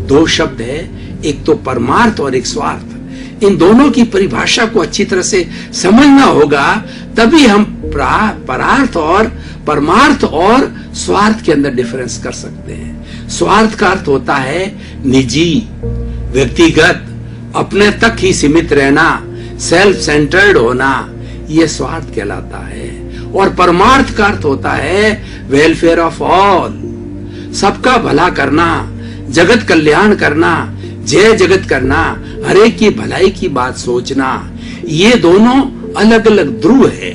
दो शब्द है, एक तो परमार्थ और एक स्वार्थ। इन दोनों की परिभाषा को अच्छी तरह से समझना होगा, तभी हम परार्थ और परमार्थ और स्वार्थ के अंदर डिफरेंस कर सकते हैं। स्वार्थ का अर्थ होता है निजी, व्यक्तिगत, अपने तक ही सीमित रहना, सेल्फ सेंटर्ड होना, यह स्वार्थ कहलाता है। और परमार्थ का अर्थ होता है वेलफेयर ऑफ ऑल, सबका भला करना, जगत कल्याण करना, जय जगत करना, हरेक की भलाई की बात सोचना। ये दोनों अलग अलग ध्रुव है,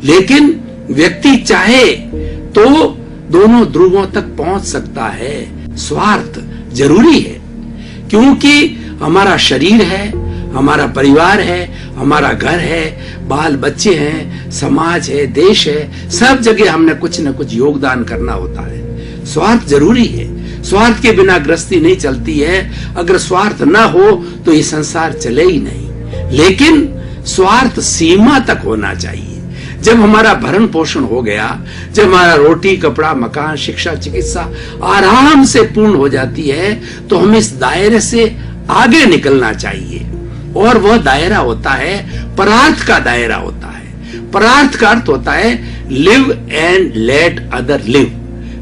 लेकिन व्यक्ति चाहे तो दोनों ध्रुवों तक पहुंच सकता है। स्वार्थ जरूरी है, क्योंकि हमारा शरीर है, हमारा परिवार है, हमारा घर है, बाल बच्चे हैं, समाज है, देश है, सब जगह हमने कुछ न कुछ योगदान करना होता है। स्वार्थ जरूरी है, स्वार्थ के बिना गृहस्थी नहीं चलती है। अगर स्वार्थ ना हो तो ये संसार चले ही नहीं। लेकिन स्वार्थ सीमा तक होना चाहिए। जब हमारा भरण पोषण हो गया, जब हमारा रोटी कपड़ा मकान शिक्षा चिकित्सा आराम से पूर्ण हो जाती है, तो हमें इस दायरे से आगे निकलना चाहिए। और वह दायरा होता है परार्थ का दायरा होता है। परार्थ का अर्थ होता है live and let other live.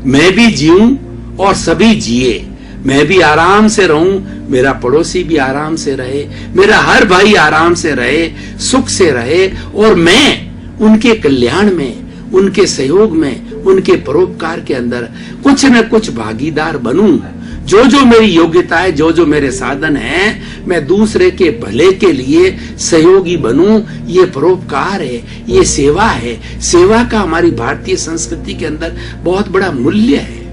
मैं भी जीऊं और सभी जिए, मैं भी आराम से रहूं, मेरा पड़ोसी भी आराम से रहे, मेरा हर भाई आराम से रहे, सुख से रहे, और मैं उनके कल्याण में, उनके सहयोग में, उनके परोपकार के अंदर कुछ न कुछ भागीदार बनूं। जो जो मेरी योग्यता है, जो जो मेरे साधन हैं, मैं दूसरे के भले के लिए सहयोगी बनूं। ये परोपकार है, ये सेवा है। सेवा का हमारी भारतीय संस्कृति के अंदर बहुत बड़ा मूल्य है।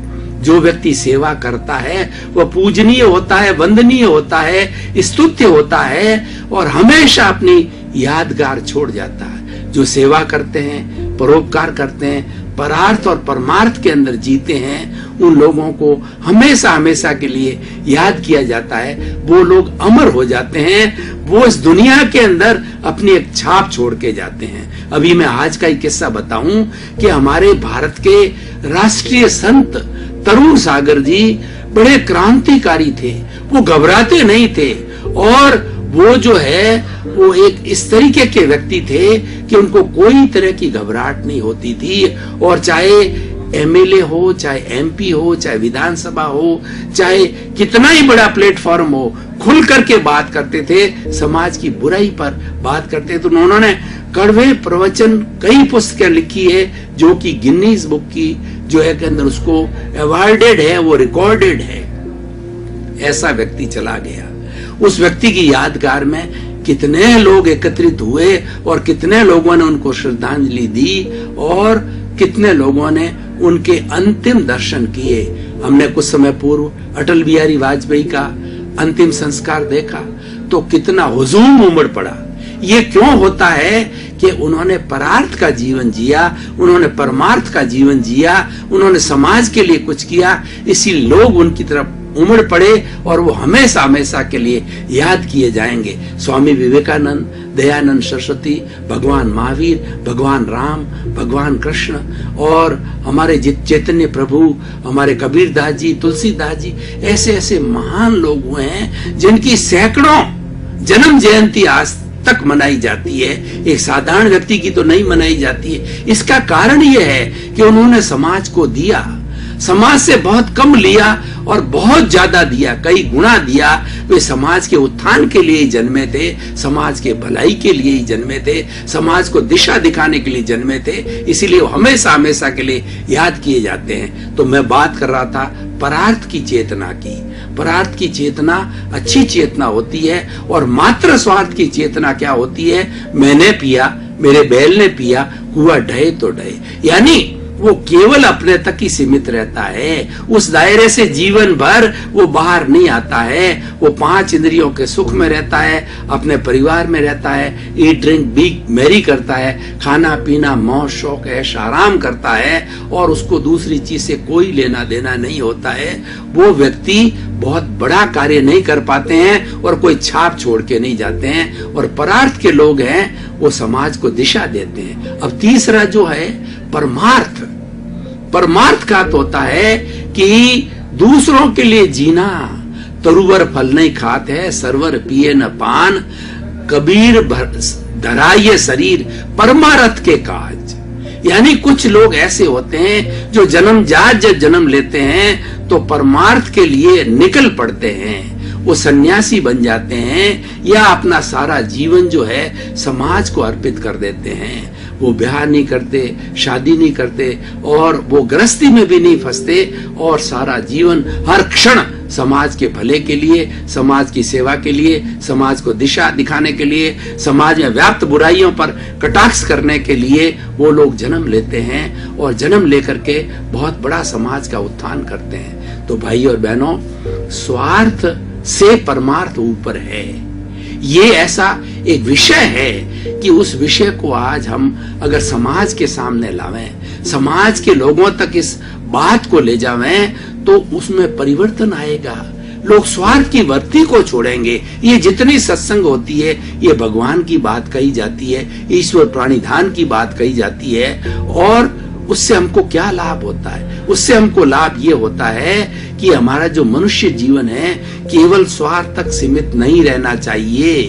जो व्यक्ति सेवा करता है वह पूजनीय होता है, वंदनीय होता है, स्तुत्य होता है, और हमेशा अपनी यादगार छोड़ जाता है। जो सेवा करते हैं, परोपकार करते हैं, परार्थ और परमार्थ के अंदर जीते हैं, उन लोगों को हमेशा हमेशा के लिए याद किया जाता है। वो लोग अमर हो जाते हैं, वो इस दुनिया के अंदर अपनी एक छाप छोड़ के जाते हैं। अभी मैं आज का ही किस्सा बताऊं कि हमारे भारत के राष्ट्रीय संत तरुण सागर जी बड़े क्रांतिकारी थे। वो घबराते नहीं थे, और वो जो है वो एक इस तरीके के व्यक्ति थे कि उनको कोई तरह की घबराहट नहीं होती थी। और चाहे एमएलए हो, चाहे एमपी हो, चाहे विधानसभा हो, चाहे कितना ही बड़ा प्लेटफॉर्म हो, खुल करके बात करते थे। समाज की बुराई पर बात करते थे। तो उन्होंने कड़वे प्रवचन कई पुस्तकें लिखी है, जो कि गिनीज बुक की जो है के अंदर उसको अवार्डेड है, वो रिकॉर्डेड है। ऐसा व्यक्ति चला गया। उस व्यक्ति की यादगार में कितने लोग एकत्रित हुए, और कितने लोगों ने उनको श्रद्धांजलि दी, और कितने लोगों ने उनके अंतिम दर्शन किए। हमने कुछ समय पूर्व अटल बिहारी वाजपेयी का अंतिम संस्कार देखा तो कितना हुजूम उमड़ पड़ा। ये क्यों होता है कि उन्होंने परार्थ का जीवन जिया, उन्होंने परमार्थ का जीवन जिया, उन्होंने समाज के लिए कुछ किया, इसीलिए लोग उनकी तरफ उमड़ पड़े, और वो हमेशा हमेशा के लिए याद किए जाएंगे। स्वामी विवेकानंद, दयानंद सरस्वती, भगवान महावीर, भगवान राम, भगवान कृष्ण, और हमारे चैतन्य प्रभु, हमारे कबीरदास जी, तुलसीदास जी, ऐसे ऐसे महान लोग हुए हैं जिनकी सैकड़ों जन्म जयंती आज तक मनाई जाती है। एक साधारण व्यक्ति की तो नहीं मनाई जाती है। इसका कारण यह है कि उन्होंने समाज को दिया, समाज से बहुत कम लिया और बहुत ज्यादा दिया, कई गुना दिया। वे समाज के उत्थान के लिए जन्मे थे, समाज के भलाई के लिए ही जन्मे थे, समाज को दिशा दिखाने के लिए जन्मे थे, इसीलिए वो हमेशा हमेशा के लिए याद किए जाते हैं। तो मैं बात कर रहा था परार्थ की चेतना की। परार्थ की चेतना अच्छी चेतना होती है, और मात्र स्वार्थ की चेतना क्या होती है? मैंने पिया, मेरे बैल ने पिया, कुआं ढहे तो ढहे। यानी वो केवल अपने तक ही सीमित रहता है, उस दायरे से जीवन भर वो बाहर नहीं आता है। वो 5 इंद्रियों के सुख में रहता है, अपने परिवार में रहता है, ईट ड्रिंक बी मैरी करता है, खाना पीना मौज शौक ऐश आराम करता है, और उसको दूसरी चीज से कोई लेना देना नहीं होता है। वो व्यक्ति बहुत बड़ा कार्य नहीं कर पाते हैं, और कोई छाप छोड़ के नहीं जाते हैं। और परार्थ के लोग हैं, वो समाज को दिशा देते हैं। अब तीसरा जो है परमार्थ। परमार्थ का अर्थ होता है कि दूसरों के लिए जीना, तरुवर फल नहीं खात है, सरवर पिए न पान, कबीर धरा ये शरीर परमारथ के काज। यानी कुछ लोग ऐसे होते हैं जो जब जन्म लेते हैं तो परमार्थ के लिए निकल पड़ते हैं, वो सन्यासी बन जाते हैं या अपना सारा जीवन जो है समाज को अर्पित कर देते हैं। वो ब्याह नहीं करते, शादी नहीं करते और वो गृहस्थी में भी नहीं फंसते और सारा जीवन हर क्षण समाज के भले के लिए, समाज की सेवा के लिए, समाज को दिशा दिखाने के लिए, समाज में व्याप्त बुराइयों पर कटाक्ष करने के लिए वो लोग जन्म लेते हैं और जन्म लेकर के बहुत बड़ा समाज का उत्थान करते हैं। तो भाई और बहनों, स्वार्थ से परमार्थ ऊपर है, ये ऐसा एक विषय है कि उस विषय को आज हम अगर समाज के सामने लावें, समाज के लोगों तक इस बात को ले जावें, तो उसमें परिवर्तन आएगा। लोग स्वार्थ की वृत्ति को छोड़ेंगे। ये जितनी सत्संग होती है, ये भगवान की बात कही जाती है, ईश्वर प्राणिधान की बात कही जाती है, और उससे हमको क्या लाभ होता है? उससे हमको लाभ ये होता है कि हमारा जो मनुष्य जीवन है केवल स्वार्थ तक सीमित नहीं रहना चाहिए।